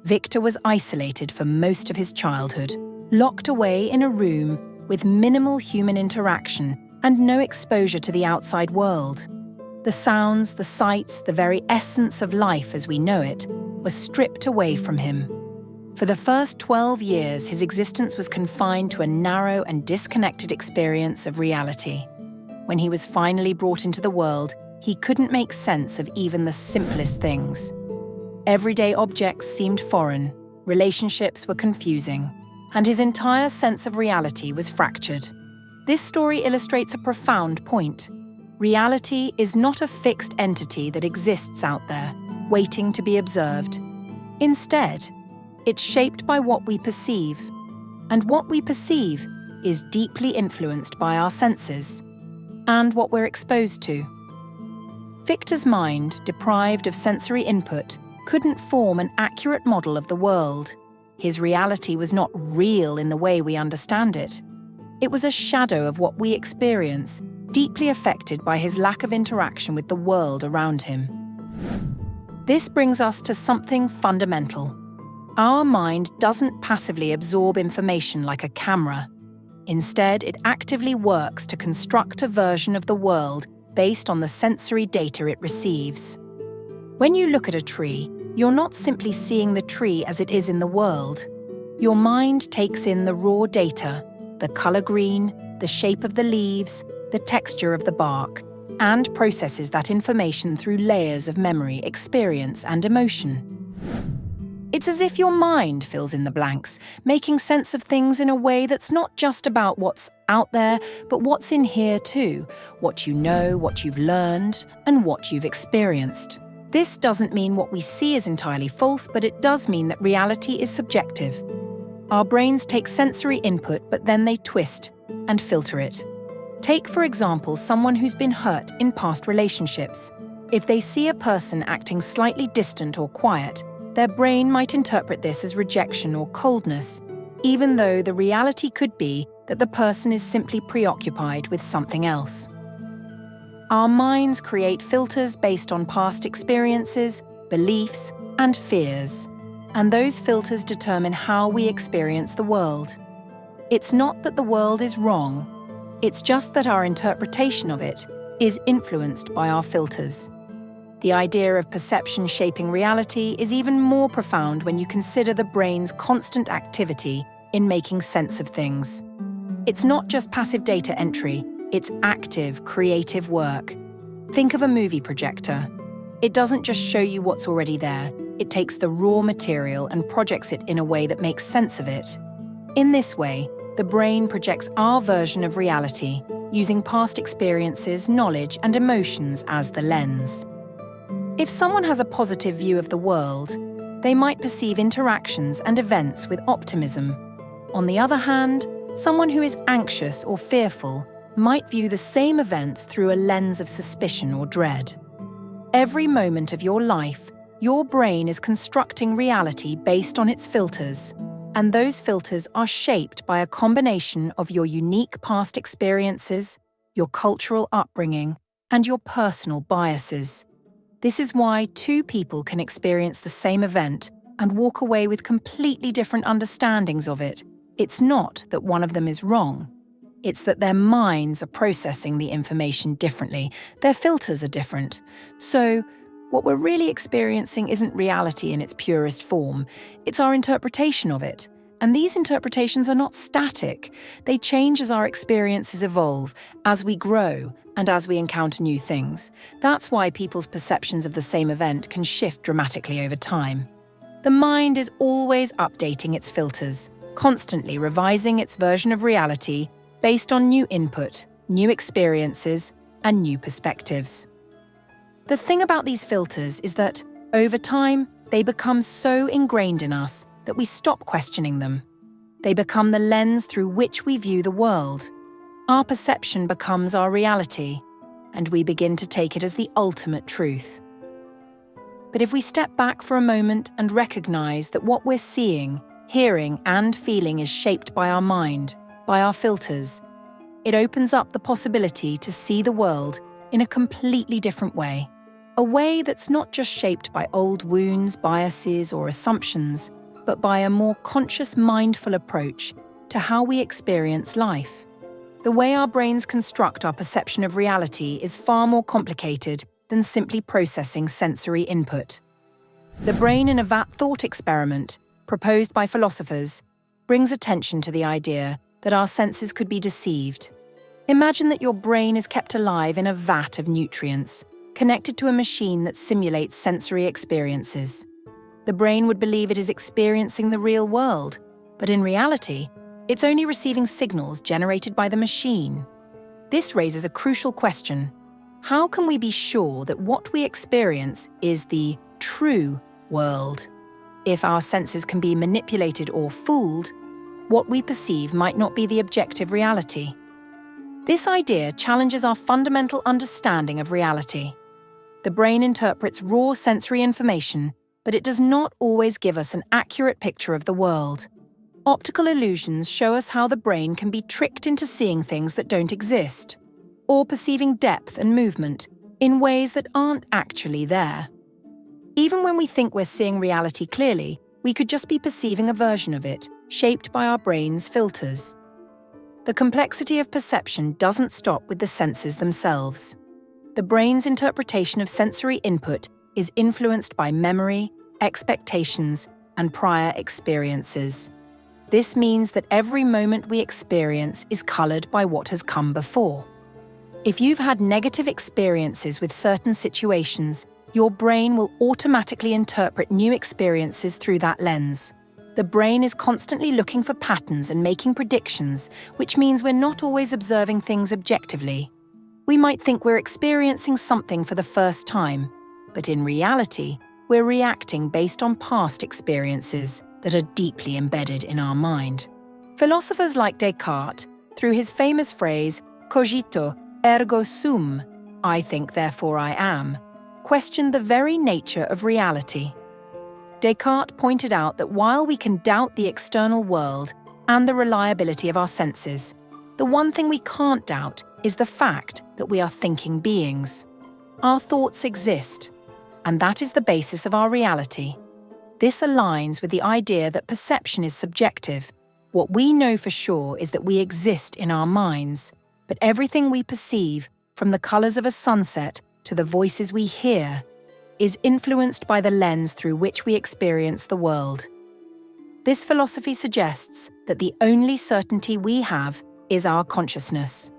Victor was isolated for most of his childhood, locked away in a room with minimal human interaction and no exposure to the outside world. The sounds, the sights, the very essence of life as we know it, were stripped away from him. For the first 12 years, his existence was confined to a narrow and disconnected experience of reality. When he was finally brought into the world, he couldn't make sense of even the simplest things. Everyday objects seemed foreign, relationships were confusing, and his entire sense of reality was fractured. This story illustrates a profound point. Reality is not a fixed entity that exists out there, waiting to be observed. Instead, it's shaped by what we perceive, and what we perceive is deeply influenced by our senses and what we're exposed to. Victor's mind, deprived of sensory input, couldn't form an accurate model of the world. His reality was not real in the way we understand it. It was a shadow of what we experience, deeply affected by his lack of interaction with the world around him. This brings us to something fundamental. Our mind doesn't passively absorb information like a camera. Instead, it actively works to construct a version of the world based on the sensory data it receives. When you look at a tree, you're not simply seeing the tree as it is in the world. Your mind takes in the raw data, the color green, the shape of the leaves, the texture of the bark, and processes that information through layers of memory, experience, and emotion. It's as if your mind fills in the blanks, making sense of things in a way that's not just about what's out there, but what's in here too, what you know, what you've learned, and what you've experienced. This doesn't mean what we see is entirely false, but it does mean that reality is subjective. Our brains take sensory input, but then they twist and filter it. Take, for example, someone who's been hurt in past relationships. If they see a person acting slightly distant or quiet, their brain might interpret this as rejection or coldness, even though the reality could be that the person is simply preoccupied with something else. Our minds create filters based on past experiences, beliefs, and fears, and those filters determine how we experience the world. It's not that the world is wrong, it's just that our interpretation of it is influenced by our filters. The idea of perception shaping reality is even more profound when you consider the brain's constant activity in making sense of things. It's not just passive data entry, it's active, creative work. Think of a movie projector. It doesn't just show you what's already there, it takes the raw material and projects it in a way that makes sense of it. In this way, the brain projects our version of reality, using past experiences, knowledge, and emotions as the lens. If someone has a positive view of the world, they might perceive interactions and events with optimism. On the other hand, someone who is anxious or fearful might view the same events through a lens of suspicion or dread. Every moment of your life, your brain is constructing reality based on its filters, and those filters are shaped by a combination of your unique past experiences, your cultural upbringing, and your personal biases. This is why two people can experience the same event and walk away with completely different understandings of it. It's not that one of them is wrong. It's that their minds are processing the information differently. Their filters are different. So, what we're really experiencing isn't reality in its purest form. It's our interpretation of it. And these interpretations are not static. They change as our experiences evolve, as we grow, and as we encounter new things. That's why people's perceptions of the same event can shift dramatically over time. The mind is always updating its filters, constantly revising its version of reality based on new input, new experiences, and new perspectives. The thing about these filters is that, over time, they become so ingrained in us that we stop questioning them. They become the lens through which we view the world. Our perception becomes our reality, and we begin to take it as the ultimate truth. But if we step back for a moment and recognize that what we're seeing, hearing, and feeling is shaped by our mind, by our filters, it opens up the possibility to see the world in a completely different way. A way that's not just shaped by old wounds, biases, or assumptions, but by a more conscious, mindful approach to how we experience life. The way our brains construct our perception of reality is far more complicated than simply processing sensory input. The brain in a vat thought experiment, proposed by philosophers, brings attention to the idea that our senses could be deceived. Imagine that your brain is kept alive in a vat of nutrients, connected to a machine that simulates sensory experiences. The brain would believe it is experiencing the real world, but in reality, it's only receiving signals generated by the machine. This raises a crucial question. How can we be sure that what we experience is the true world? If our senses can be manipulated or fooled, what we perceive might not be the objective reality. This idea challenges our fundamental understanding of reality. The brain interprets raw sensory information, but it does not always give us an accurate picture of the world. Optical illusions show us how the brain can be tricked into seeing things that don't exist, or perceiving depth and movement in ways that aren't actually there. Even when we think we're seeing reality clearly, we could just be perceiving a version of it, shaped by our brain's filters. The complexity of perception doesn't stop with the senses themselves. The brain's interpretation of sensory input is influenced by memory, expectations, and prior experiences. This means that every moment we experience is colored by what has come before. If you've had negative experiences with certain situations, your brain will automatically interpret new experiences through that lens. The brain is constantly looking for patterns and making predictions, which means we're not always observing things objectively. We might think we're experiencing something for the first time, but in reality, we're reacting based on past experiences that are deeply embedded in our mind. Philosophers like Descartes, through his famous phrase, cogito ergo sum, I think therefore I am, questioned the very nature of reality. Descartes pointed out that while we can doubt the external world and the reliability of our senses, the one thing we can't doubt is the fact that we are thinking beings. Our thoughts exist, and that is the basis of our reality. This aligns with the idea that perception is subjective. What we know for sure is that we exist in our minds, but everything we perceive, from the colors of a sunset to the voices we hear, is influenced by the lens through which we experience the world. This philosophy suggests that the only certainty we have is our consciousness.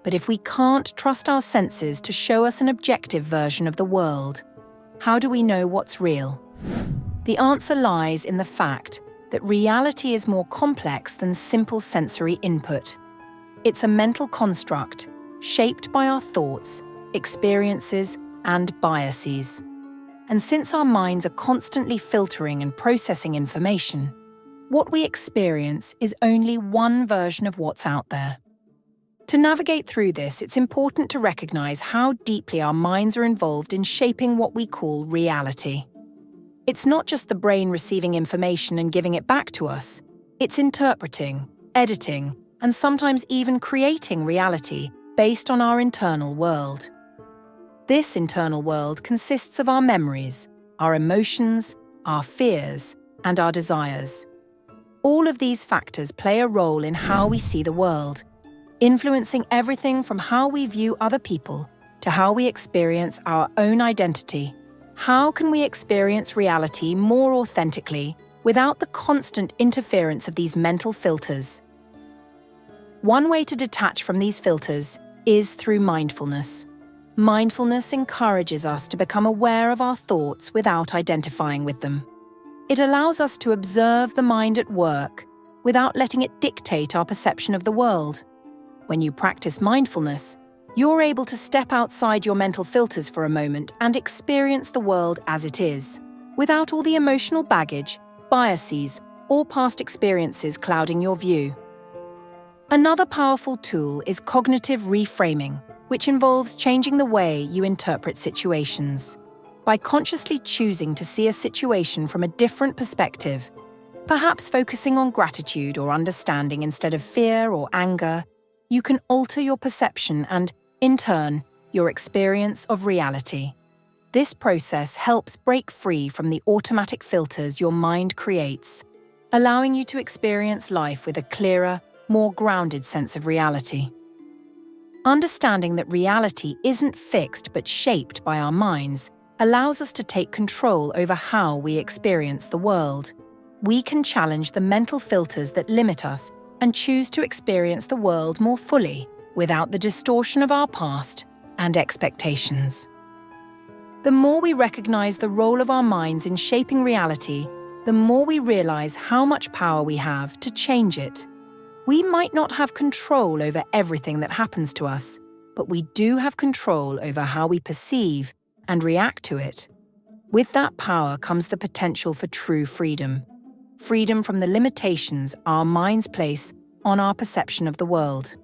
But if we can't trust our senses to show us an objective version of the world, how do we know what's real? The answer lies in the fact that reality is more complex than simple sensory input. It's a mental construct shaped by our thoughts, experiences, and biases. And since our minds are constantly filtering and processing information, what we experience is only one version of what's out there. To navigate through this, it's important to recognize how deeply our minds are involved in shaping what we call reality. It's not just the brain receiving information and giving it back to us. It's interpreting, editing, and sometimes even creating reality based on our internal world. This internal world consists of our memories, our emotions, our fears, and our desires. All of these factors play a role in how we see the world, influencing everything from how we view other people to how we experience our own identity. How can we experience reality more authentically without the constant interference of these mental filters? One way to detach from these filters is through mindfulness. Mindfulness encourages us to become aware of our thoughts without identifying with them. It allows us to observe the mind at work without letting it dictate our perception of the world. When you practice mindfulness, you're able to step outside your mental filters for a moment and experience the world as it is, without all the emotional baggage, biases, or past experiences clouding your view. Another powerful tool is cognitive reframing, which involves changing the way you interpret situations. By consciously choosing to see a situation from a different perspective, perhaps focusing on gratitude or understanding instead of fear or anger, you can alter your perception and, in turn, your experience of reality. This process helps break free from the automatic filters your mind creates allowing you to experience life with a clearer, more grounded sense of reality. Understanding that reality isn't fixed but shaped by our minds allows us to take control over how we experience the world. We can challenge the mental filters that limit us and choose to experience the world more fully, without the distortion of our past and expectations. The more we recognize the role of our minds in shaping reality, the more we realize how much power we have to change it. We might not have control over everything that happens to us, but we do have control over how we perceive and react to it. With that power comes the potential for true freedom. Freedom from the limitations our minds place on our perception of the world.